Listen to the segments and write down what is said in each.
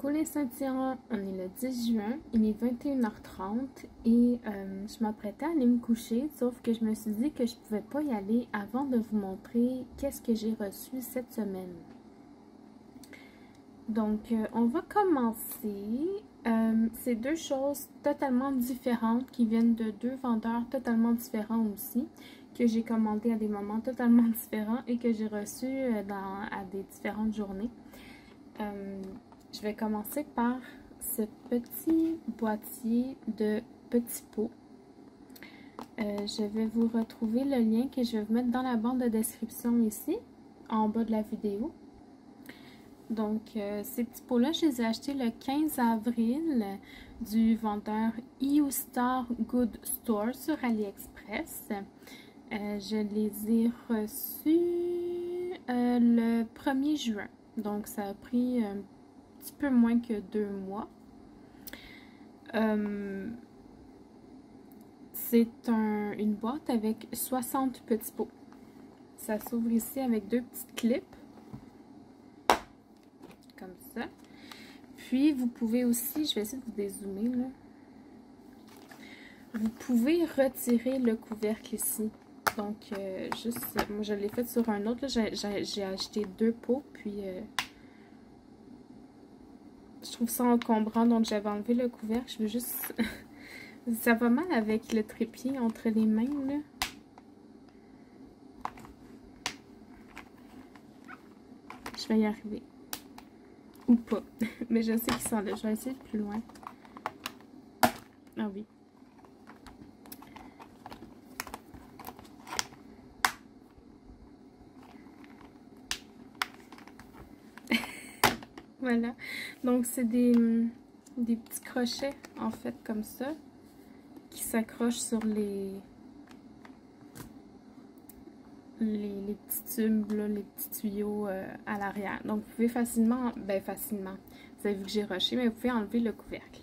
Coucou les Saint-Tirants, on est le 10 juin, il est 21h30 et je m'apprêtais à aller me coucher, sauf que je me suis dit que je pouvais pas y aller avant de vous montrer qu'est-ce que j'ai reçu cette semaine. Donc on va commencer, c'est deux choses totalement différentes qui viennent de deux vendeurs totalement différents aussi, que j'ai commandé à des moments totalement différents et que j'ai reçu à des différentes journées. Je vais commencer par ce petit boîtier de petits pots. Je vais vous retrouver le lien que je vais vous mettre dans la barre de description ici, en bas de la vidéo. Donc, ces petits pots-là, je les ai achetés le 15 avril du vendeur Eustar Good Store sur AliExpress. Je les ai reçus le 1er juin. Donc, ça a pris un petit peu moins que 2 mois. C'est une boîte avec 60 petits pots. Ça s'ouvre ici avec deux petites clips. Comme ça. Puis, vous pouvez aussi, je vais essayer de vous dézoomer là. Vous pouvez retirer le couvercle ici. Donc, moi je l'ai fait sur un autre. J'ai acheté 2 pots, puis je trouve ça encombrant, donc j'avais enlevé le couvercle. Je veux juste... ça va mal avec le trépied entre les mains, là. Je vais y arriver. Ou pas. Mais je sais qu'ils sont là. Je vais essayer de plus loin. Ah oui. Voilà. Donc, c'est des petits crochets, en fait, comme ça, qui s'accrochent sur les petits tubes, là, les petits tuyaux à l'arrière. Donc, vous pouvez facilement, vous avez vu que j'ai rushé, mais vous pouvez enlever le couvercle.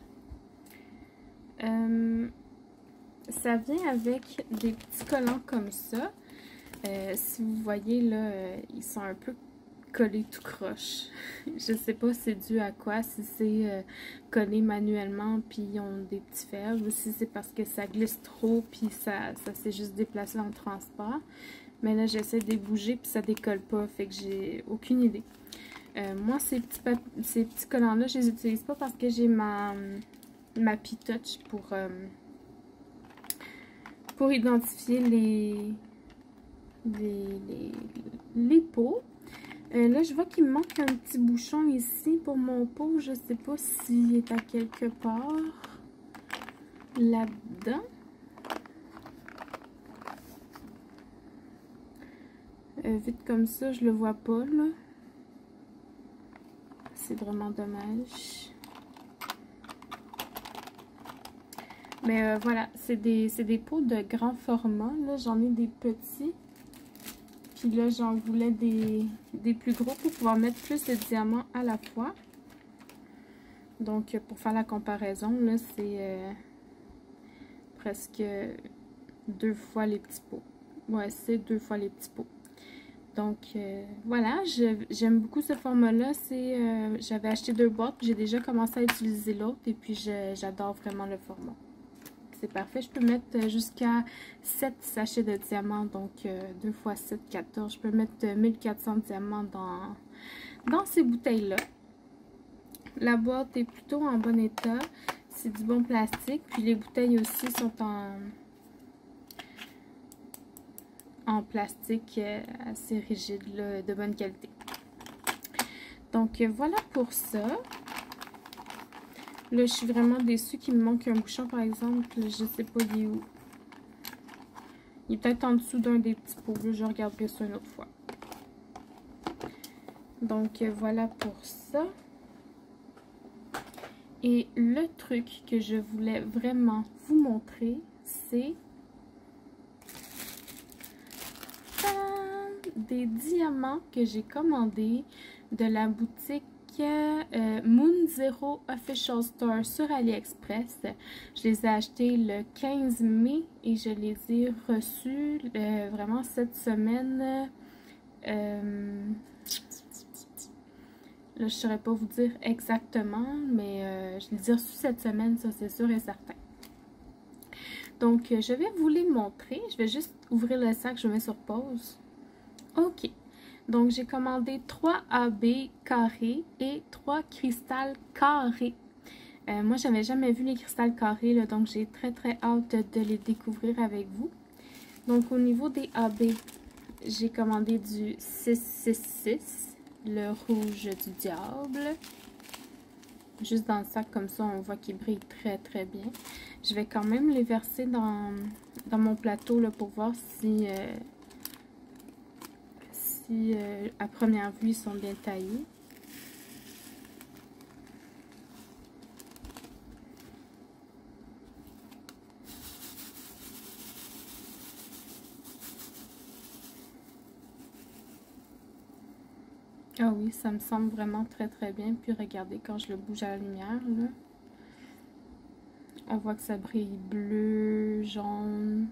Ça vient avec des petits collants comme ça. Si vous voyez, là, ils sont un peu collés tout croche. Je sais pas c'est dû à quoi, si c'est collé manuellement puis ils ont des petits fers, ou si c'est parce que ça glisse trop puis ça s'est juste déplacé dans le transport. Mais là j'essaie de les bouger puis ça décolle pas, fait que j'ai aucune idée. Moi ces petits collants là je les utilise pas parce que j'ai ma P-Touch pour identifier les pots. Là, je vois qu'il me manque un petit bouchon ici pour mon pot. Je sais pas s'il est à quelque part là-dedans. Vite comme ça, je le vois pas, là. C'est vraiment dommage. Mais voilà, c'est des pots de grand format. Là, j'en ai des petits. Puis là, j'en voulais des plus gros pour pouvoir mettre plus de diamants à la fois. Donc, pour faire la comparaison, là, c'est presque 2 fois les petits pots. Ouais, c'est 2 fois les petits pots. Donc, voilà, j'aime beaucoup ce format-là. J'avais acheté 2 boîtes, j'ai déjà commencé à utiliser l'autre. Et puis, j'adore vraiment le format. C'est parfait. Je peux mettre jusqu'à 7 sachets de diamants, donc 2 x 7, 14. Je peux mettre 1400 diamants dans ces bouteilles-là. La boîte est plutôt en bon état. C'est du bon plastique. Puis les bouteilles aussi sont en plastique assez rigide, là, de bonne qualité. Donc voilà pour ça. Là, je suis vraiment déçue qu'il me manque un bouchon, par exemple. Je sais pas, il est où. Il est peut-être en dessous d'un des petits pots. Là, je regarderai ça une autre fois. Donc, voilà pour ça. Et le truc que je voulais vraiment vous montrer, c'est des diamants que j'ai commandés de la boutique Moon Zero Official Store sur AliExpress. Je les ai achetés le 15 mai et je les ai reçus vraiment cette semaine Là, je ne saurais pas vous dire exactement, mais je les ai reçus cette semaine, ça c'est sûr et certain. Donc, je vais vous les montrer. Je vais juste ouvrir le sac, je mets sur pause. OK. Donc, j'ai commandé 3 AB carrés et 3 cristals carrés. Moi, j'avais jamais vu les cristals carrés, là, donc j'ai très hâte de les découvrir avec vous. Donc, au niveau des AB, j'ai commandé du 666, le rouge du diable. Juste dans le sac, comme ça, on voit qu'il brille très bien. Je vais quand même les verser dans mon plateau là, pour voir si, à première vue, ils sont bien taillés. Ah oui, ça me semble vraiment très bien. Puis regardez, quand je le bouge à la lumière, là, on voit que ça brille bleu, jaune,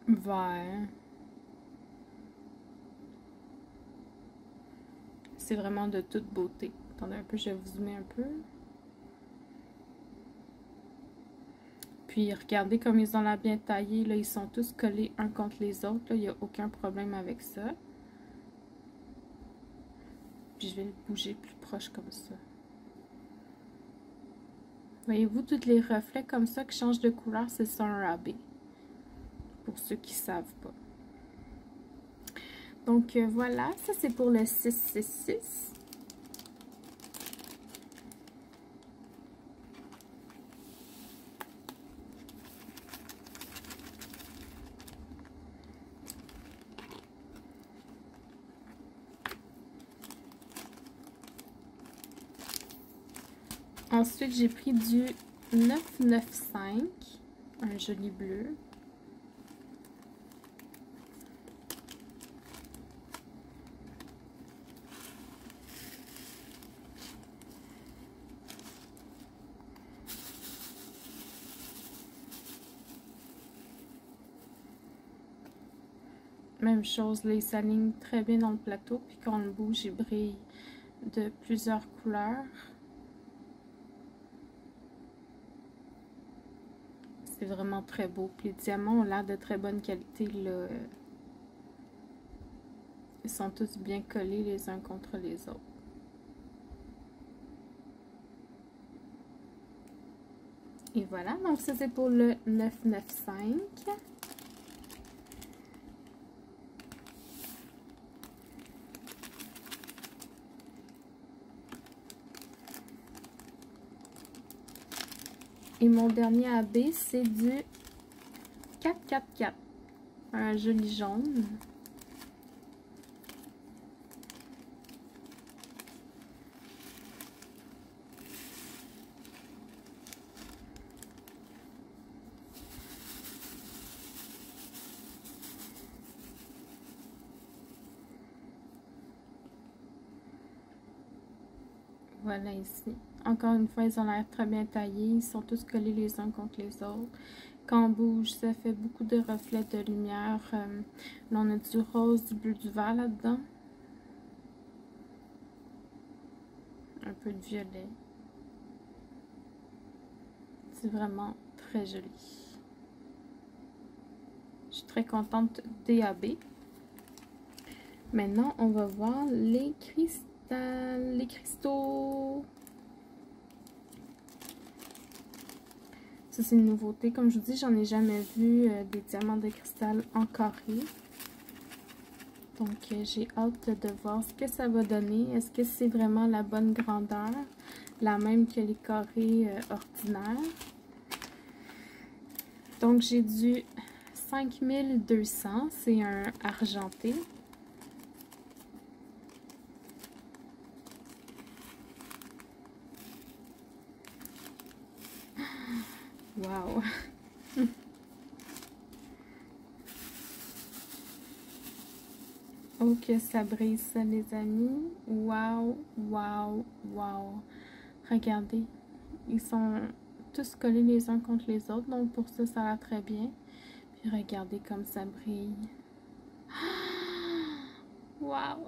vert. C'est vraiment de toute beauté. Attendez un peu, je vais vous zoomer un peu. Puis regardez comme ils ont l'air bien taillés. Là, ils sont tous collés un contre les autres. Là, il n'y a aucun problème avec ça. Puis je vais le bouger plus proche comme ça. Voyez-vous, tous les reflets comme ça qui changent de couleur, c'est ça un rabais. Pour ceux qui ne savent pas. Donc voilà, ça c'est pour le 666. Ensuite, j'ai pris du 995, un joli bleu. Même chose, là, il s'aligne très bien dans le plateau, puis quand on le bouge, il brille de plusieurs couleurs. C'est vraiment très beau. Puis les diamants ont l'air de très bonne qualité, là. Ils sont tous bien collés les uns contre les autres. Et voilà, donc ça c'est pour le 995. Et mon dernier AB, c'est du 444. Un joli jaune. Voilà ici. Encore une fois, ils ont l'air très bien taillés. Ils sont tous collés les uns contre les autres. Quand on bouge, ça fait beaucoup de reflets de lumière. Là, on a du rose, du bleu, du vert là-dedans. Un peu de violet. C'est vraiment très joli. Je suis très contente des AB. Maintenant, on va voir les cristals, les cristaux. Ça, c'est une nouveauté. Comme je vous dis, j'en ai jamais vu des diamants de cristal en carré. Donc, j'ai hâte de voir ce que ça va donner. Est-ce que c'est vraiment la bonne grandeur? La même que les carrés ordinaires. Donc, j'ai du 5200. C'est un argenté. Wow! Oh, que ça brise ça, les amis. Wow, wow, wow. Regardez. Ils sont tous collés les uns contre les autres. Donc, pour ça, ça va très bien. Puis, regardez comme ça brille. Wow!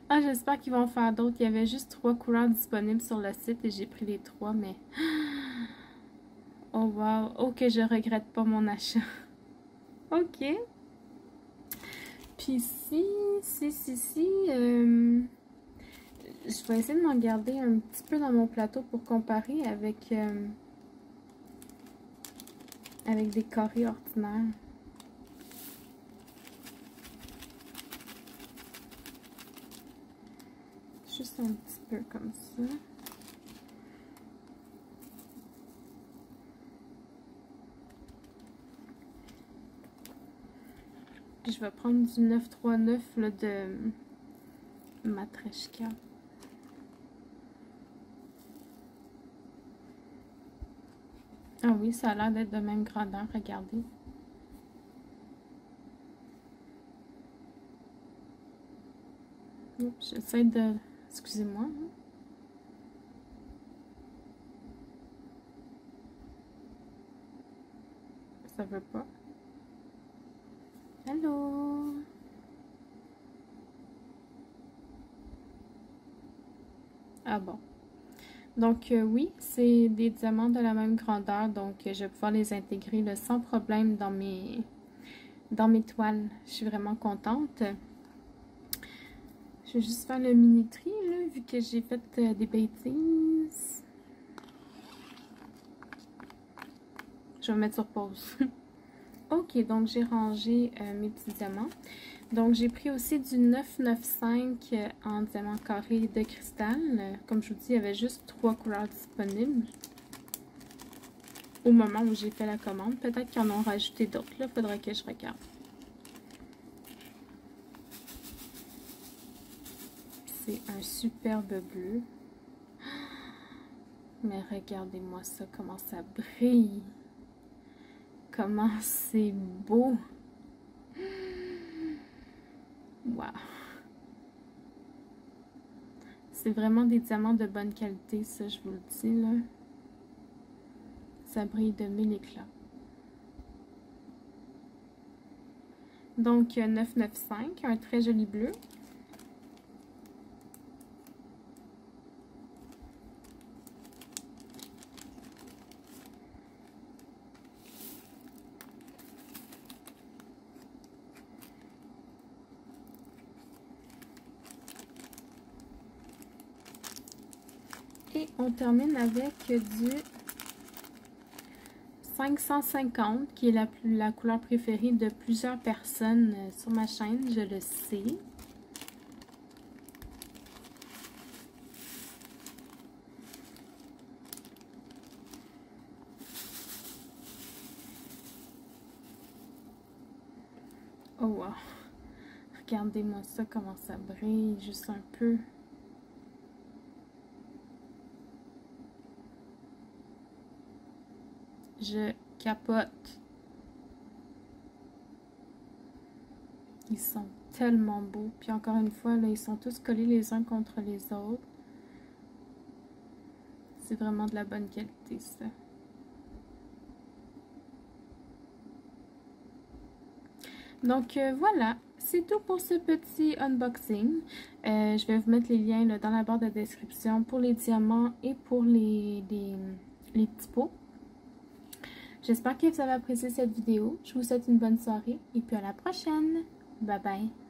Ah, j'espère qu'ils vont en faire d'autres. Il y avait juste 3 couleurs disponibles sur le site et j'ai pris les 3, mais... Oh wow! Oh que je regrette pas mon achat. Ok. Puis je vais essayer de m'en garder un petit peu dans mon plateau pour comparer avec, avec des carrés ordinaires. Juste un petit peu comme ça. Puis je vais prendre du 939 là, de Matreshka. Ah oui, ça a l'air d'être de même grandeur, regardez. J'essaie de... Excusez-moi. Hein. Ça veut pas. Allô? Ah bon. Donc oui, c'est des diamants de la même grandeur, donc je vais pouvoir les intégrer là, sans problème dans mes toiles. Je suis vraiment contente. Je vais juste faire le mini tri, là, vu que j'ai fait des bêtises. Je vais mettre sur pause. Ok, donc j'ai rangé mes petits diamants. Donc j'ai pris aussi du 995 en diamant carré de cristal. Comme je vous dis, il y avait juste 3 couleurs disponibles. Au moment où j'ai fait la commande. Peut-être qu'ils en ont rajouté d'autres, là. Faudrait que je regarde. C'est un superbe bleu. Mais regardez-moi ça, comment ça brille. Comment c'est beau. Wow. C'est vraiment des diamants de bonne qualité, ça, je vous le dis, là. Ça brille de mille éclats. Donc, 995, un très joli bleu. Et on termine avec du 550, qui est la couleur préférée de plusieurs personnes sur ma chaîne, je le sais. Oh wow! Regardez-moi ça, comment ça brille, juste un peu. Je capote. Ils sont tellement beaux. Puis encore une fois, là, ils sont tous collés les uns contre les autres. C'est vraiment de la bonne qualité, ça. Donc voilà, c'est tout pour ce petit unboxing. Je vais vous mettre les liens là, dans la barre de description pour les diamants et pour les petits pots. J'espère que vous avez apprécié cette vidéo. Je vous souhaite une bonne soirée et puis à la prochaine. Bye bye.